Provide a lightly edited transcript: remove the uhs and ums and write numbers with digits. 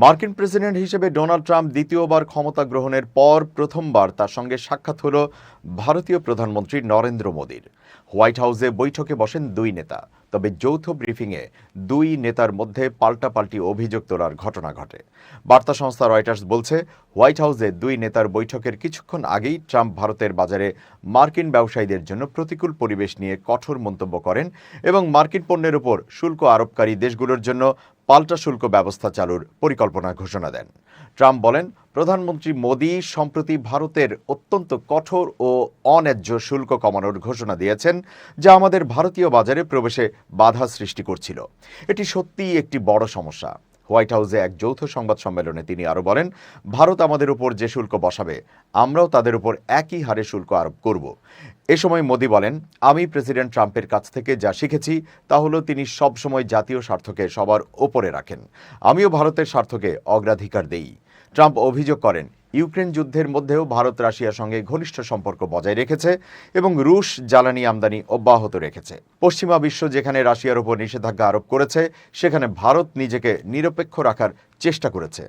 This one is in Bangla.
মার্কিন প্রেসিডেন্ট হিসেবে ডোনাল্ড ট্রাম্প দ্বিতীয়বার ক্ষমতা গ্রহণের পর প্রথমবার তার সঙ্গে সাক্ষাৎ হল ভারতীয় প্রধানমন্ত্রী নরেন্দ্র মোদীর। হোয়াইট হাউসে বৈঠকে বসেন দুই নেতা, তবে যৌথ ব্রিফিংয়ে দুই নেতার মধ্যে পাল্টাপাল্টি অভিযোগ তোলার ঘটনা ঘটে। বার্তা সংস্থা রয়টার্স বলছে, হোয়াইট হাউসে দুই নেতার বৈঠকের কিছুক্ষণ আগেই ট্রাম্প ভারতের বাজারে মার্কিন ব্যবসায়ীদের জন্য প্রতিকূল পরিবেশ নিয়ে কঠোর মন্তব্য করেন এবং মার্কিন পণ্যের উপর শুল্ক আরোপকারী দেশগুলোর জন্য পাল্টা শুল্ক ব্যবস্থা চালুর পরিকল্পনা ঘোষণা দেন। ট্রাম্প বলেন, প্রধানমন্ত্রী মোদী সম্প্রতি ভারতের অত্যন্ত কঠোর ও অন্যায্য শুল্ক কমানোর ঘোষণা দিয়েছেন, যা আমাদের ভারতীয় বাজারে প্রবেশে বাধা সৃষ্টি করছিল। এটি সত্যিই একটি বড় সমস্যা। হোয়াইট হাউসে এক যৌথ সংবাদ সম্মেলনে তিনি আরও বলেন, ভারত আমাদের উপর যে শুল্ক বসাবে, আমরাও তাদের উপর একই হারে শুল্ক আরোপ করব। এ সময় মোদি বলেন, আমি প্রেসিডেন্ট ট্রাম্পের কাছ থেকে যা শিখেছি তা হলো তিনি সবসময় জাতীয় স্বার্থকে সবার ওপরে রাখেন। আমিও ভারতের স্বার্থকে অগ্রাধিকার দেই। ট্রাম্প অভিযোগ করেন, ইউক্রেন যুদ্ধের মধ্যেও ভারত রাশিয়ার সঙ্গে ঘনিষ্ঠ সম্পর্ক বজায় রেখেছে এবং রুশ জ্বালানি আমদানি অব্যাহত রেখেছে। পশ্চিমা বিশ্ব যেখানে রাশিয়ার উপর নিষেধাজ্ঞা আরোপ করেছে, সেখানে ভারত নিজেকে নিরপেক্ষ রাখার চেষ্টা করেছে।